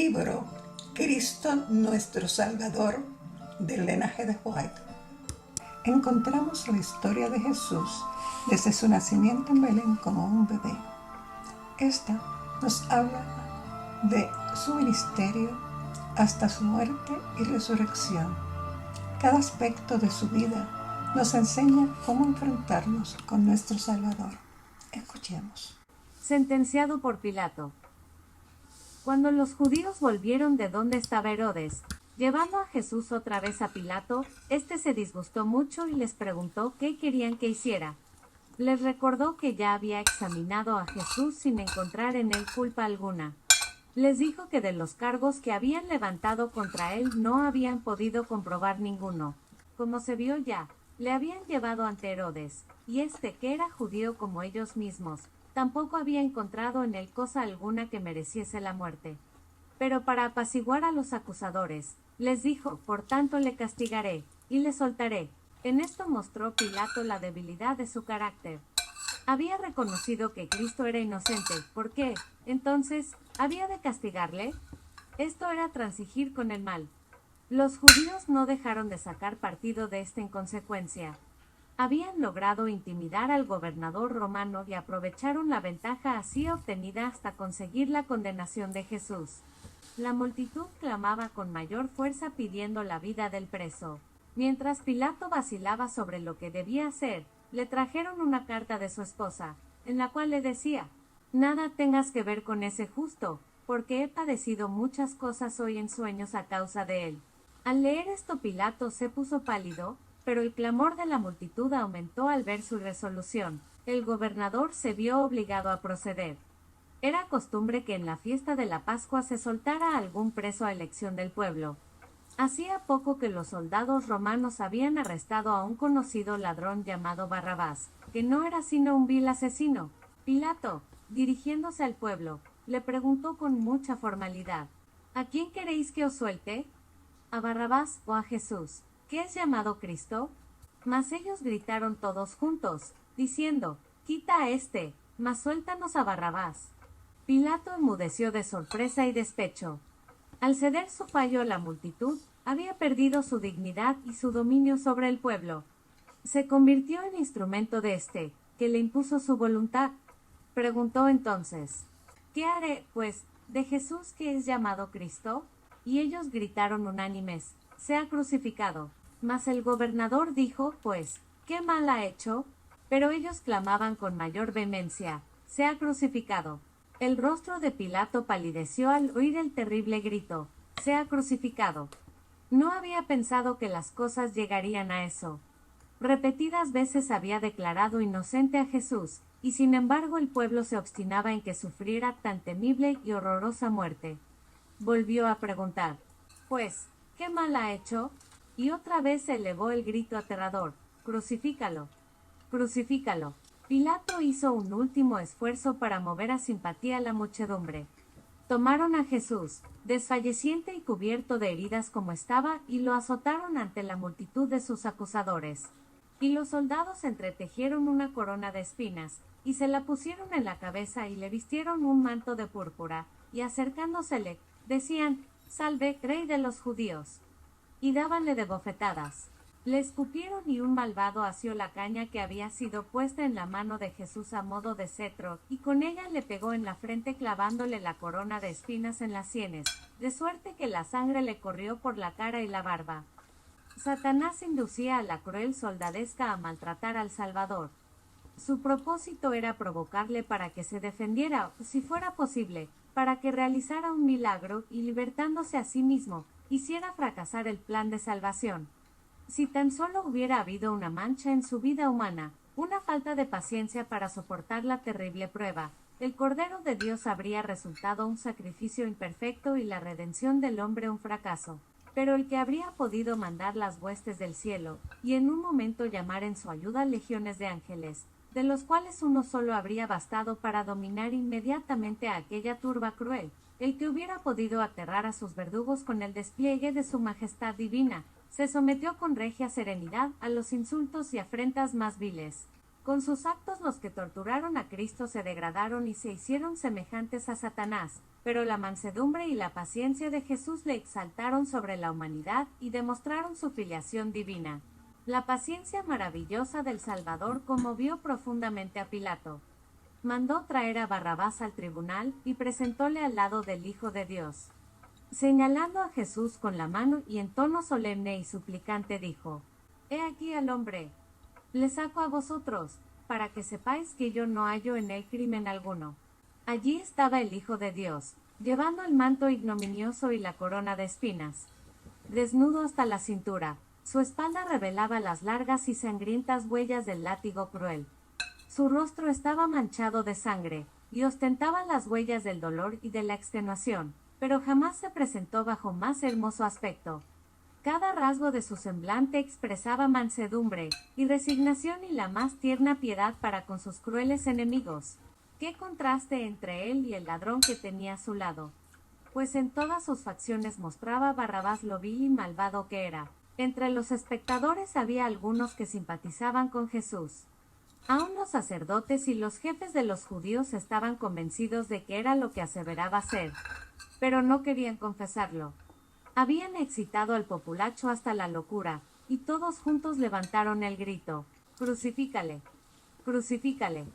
libro Cristo nuestro Salvador, del Linaje de White, encontramos la historia de Jesús desde su nacimiento en Belén como un bebé. Esta nos habla de su ministerio hasta su muerte y resurrección. Cada aspecto de su vida nos enseña cómo enfrentarnos con nuestro Salvador. Escuchemos. Sentenciado por Pilato. Cuando los judíos volvieron de donde estaba Herodes, llevando a Jesús otra vez a Pilato, éste se disgustó mucho y les preguntó qué querían que hiciera. Les recordó que ya había examinado a Jesús sin encontrar en él culpa alguna. Les dijo que de los cargos que habían levantado contra él no habían podido comprobar ninguno. Como se vio ya, le habían llevado ante Herodes, y este, que era judío como ellos mismos, tampoco había encontrado en él cosa alguna que mereciese la muerte. Pero para apaciguar a los acusadores, les dijo: por tanto le castigaré, y le soltaré. En esto mostró Pilato la debilidad de su carácter. Había reconocido que Cristo era inocente, ¿por qué, entonces, había de castigarle? Esto era transigir con el mal. Los judíos no dejaron de sacar partido de esta inconsecuencia. Habían logrado intimidar al gobernador romano y aprovecharon la ventaja así obtenida hasta conseguir la condenación de Jesús. La multitud clamaba con mayor fuerza pidiendo la vida del preso. Mientras Pilato vacilaba sobre lo que debía hacer, le trajeron una carta de su esposa, en la cual le decía: nada tengas que ver con ese justo, porque he padecido muchas cosas hoy en sueños a causa de él. Al leer esto Pilato se puso pálido, pero el clamor de la multitud aumentó al ver su resolución. El gobernador se vio obligado a proceder. Era costumbre que en la fiesta de la Pascua se soltara a algún preso a elección del pueblo. Hacía poco que los soldados romanos habían arrestado a un conocido ladrón llamado Barrabás, que no era sino un vil asesino. Pilato, dirigiéndose al pueblo, le preguntó con mucha formalidad: ¿a quién queréis que os suelte? ¿A Barrabás o a Jesús, que es llamado Cristo? Mas ellos gritaron todos juntos, diciendo: quita a éste, mas suéltanos a Barrabás. Pilato enmudeció de sorpresa y despecho. Al ceder su fallo la multitud había perdido su dignidad y su dominio sobre el pueblo. Se convirtió en instrumento de éste, que le impuso su voluntad. Preguntó entonces: ¿qué haré, pues, de Jesús que es llamado Cristo? Y ellos gritaron unánimes: sea crucificado. Mas el gobernador dijo: pues, ¿qué mal ha hecho? Pero ellos clamaban con mayor vehemencia: sea crucificado. El rostro de Pilato palideció al oír el terrible grito: sea crucificado. No había pensado que las cosas llegarían a eso. Repetidas veces había declarado inocente a Jesús, y sin embargo el pueblo se obstinaba en que sufriera tan temible y horrorosa muerte. Volvió a preguntar: pues, ¿qué mal ha hecho? Y otra vez se elevó el grito aterrador: crucifícalo, crucifícalo. Pilato hizo un último esfuerzo para mover a simpatía a la muchedumbre. Tomaron a Jesús, desfalleciente y cubierto de heridas como estaba, y lo azotaron ante la multitud de sus acusadores. Y los soldados entretejieron una corona de espinas, y se la pusieron en la cabeza y le vistieron un manto de púrpura, y acercándosele, decían: salve, rey de los judíos. Y dábanle de bofetadas. Le escupieron y un malvado asió la caña que había sido puesta en la mano de Jesús a modo de cetro, y con ella le pegó en la frente clavándole la corona de espinas en las sienes, de suerte que la sangre le corrió por la cara y la barba. Satanás inducía a la cruel soldadesca a maltratar al Salvador. Su propósito era provocarle para que se defendiera, si fuera posible, para que realizara un milagro y, libertándose a sí mismo, hiciera fracasar el plan de salvación. Si tan solo hubiera habido una mancha en su vida humana, una falta de paciencia para soportar la terrible prueba, el Cordero de Dios habría resultado un sacrificio imperfecto y la redención del hombre un fracaso. Pero el que habría podido mandar las huestes del cielo, y en un momento llamar en su ayuda legiones de ángeles, de los cuales uno solo habría bastado para dominar inmediatamente a aquella turba cruel, el que hubiera podido aterrar a sus verdugos con el despliegue de su majestad divina, se sometió con regia serenidad a los insultos y afrentas más viles. Con sus actos los que torturaron a Cristo se degradaron y se hicieron semejantes a Satanás, Pero la mansedumbre y la paciencia de Jesús le exaltaron sobre la humanidad y demostraron su filiación divina. La paciencia maravillosa del Salvador conmovió profundamente a Pilato. Mandó traer a Barrabás al tribunal y presentóle al lado del Hijo de Dios. Señalando a Jesús con la mano y en tono solemne y suplicante dijo: «He aquí al hombre. Le saco a vosotros, para que sepáis que yo no hallo en él crimen alguno». Allí estaba el Hijo de Dios, llevando el manto ignominioso y la corona de espinas. Desnudo hasta la cintura, su espalda revelaba las largas y sangrientas huellas del látigo cruel. Su rostro estaba manchado de sangre, y ostentaba las huellas del dolor y de la extenuación, pero jamás se presentó bajo más hermoso aspecto. Cada rasgo de su semblante expresaba mansedumbre y resignación y la más tierna piedad para con sus crueles enemigos. ¡Qué contraste entre él y el ladrón que tenía a su lado! Pues en todas sus facciones mostraba Barrabás lo vil y malvado que era. Entre los espectadores había algunos que simpatizaban con Jesús. Aún los sacerdotes y los jefes de los judíos estaban convencidos de que era lo que aseveraba ser, pero no querían confesarlo. Habían excitado al populacho hasta la locura, y todos juntos levantaron el grito: «¡Crucifícale! ¡Crucifícale!».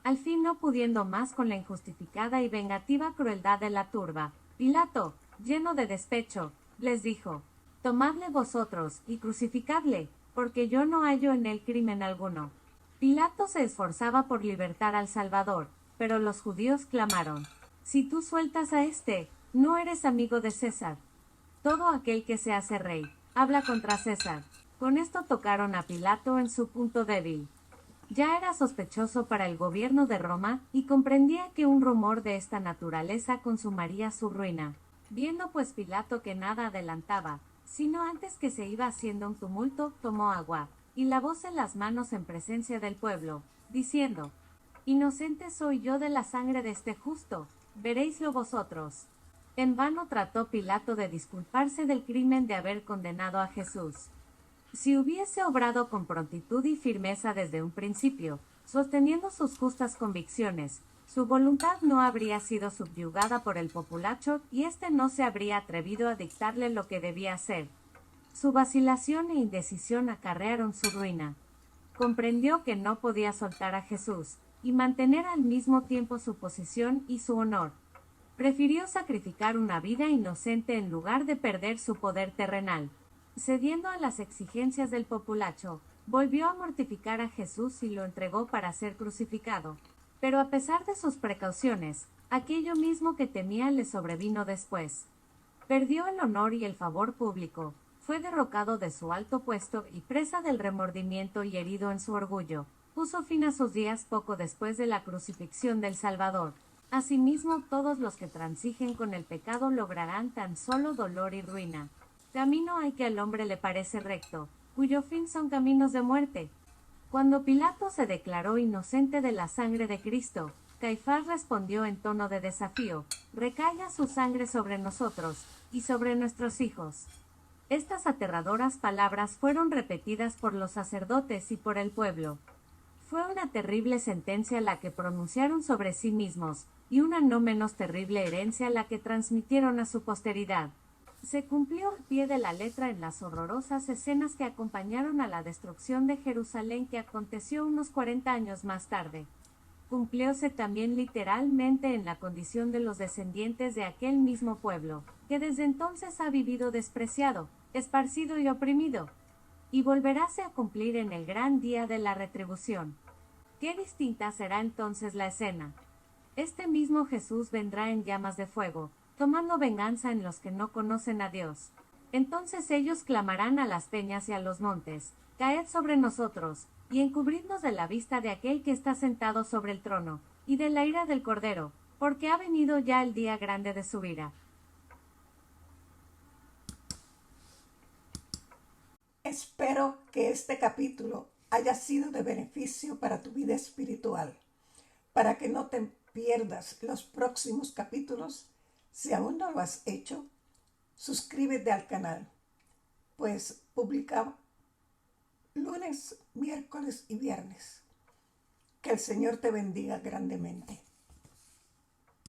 Al fin, no pudiendo más con la injustificada y vengativa crueldad de la turba, Pilato, lleno de despecho, les dijo: «Tomadle vosotros, y crucificadle, porque yo no hallo en él crimen alguno». Pilato se esforzaba por libertar al Salvador, pero los judíos clamaron: «Si tú sueltas a éste, no eres amigo de César. Todo aquel que se hace rey, habla contra César». Con esto tocaron a Pilato en su punto débil. Ya era sospechoso para el gobierno de Roma, y comprendía que un rumor de esta naturaleza consumaría su ruina. Viendo pues Pilato que nada adelantaba, sino antes que se iba haciendo un tumulto, tomó agua, y lavóse las manos en presencia del pueblo, diciendo: «Inocente soy yo de la sangre de este justo, veréislo vosotros». En vano trató Pilato de disculparse del crimen de haber condenado a Jesús. Si hubiese obrado con prontitud y firmeza desde un principio, sosteniendo sus justas convicciones, su voluntad no habría sido subyugada por el populacho y éste no se habría atrevido a dictarle lo que debía hacer. Su vacilación e indecisión acarrearon su ruina. Comprendió que no podía soltar a Jesús y mantener al mismo tiempo su posición y su honor. Prefirió sacrificar una vida inocente en lugar de perder su poder terrenal. Cediendo a las exigencias del populacho, volvió a mortificar a Jesús y lo entregó para ser crucificado. Pero a pesar de sus precauciones, aquello mismo que temía le sobrevino después. Perdió el honor y el favor público, fue derrocado de su alto puesto y presa del remordimiento y herido en su orgullo. Puso fin a sus días poco después de la crucifixión del Salvador. Asimismo, todos los que transigen con el pecado lograrán tan solo dolor y ruina. Camino hay que al hombre le parece recto, cuyo fin son caminos de muerte. Cuando Pilato se declaró inocente de la sangre de Cristo, Caifás respondió en tono de desafío: «Recaiga su sangre sobre nosotros, y sobre nuestros hijos». Estas aterradoras palabras fueron repetidas por los sacerdotes y por el pueblo. Fue una terrible sentencia la que pronunciaron sobre sí mismos, y una no menos terrible herencia la que transmitieron a su posteridad. Se cumplió al pie de la letra en las horrorosas escenas que acompañaron a la destrucción de Jerusalén que aconteció unos 40 años más tarde. Cumplióse también literalmente en la condición de los descendientes de aquel mismo pueblo, que desde entonces ha vivido despreciado, esparcido y oprimido. Y volveráse a cumplir en el gran día de la retribución. Qué distinta será entonces la escena. Este mismo Jesús vendrá en llamas de fuego, tomando venganza en los que no conocen a Dios. Entonces ellos clamarán a las peñas y a los montes: «Caed sobre nosotros, y encubridnos de la vista de aquel que está sentado sobre el trono, y de la ira del Cordero, porque ha venido ya el día grande de su ira». Espero que este capítulo haya sido de beneficio para tu vida espiritual. Para que no te pierdas los próximos capítulos, si aún no lo has hecho, suscríbete al canal, pues publicamos lunes, miércoles y viernes. Que el Señor te bendiga grandemente.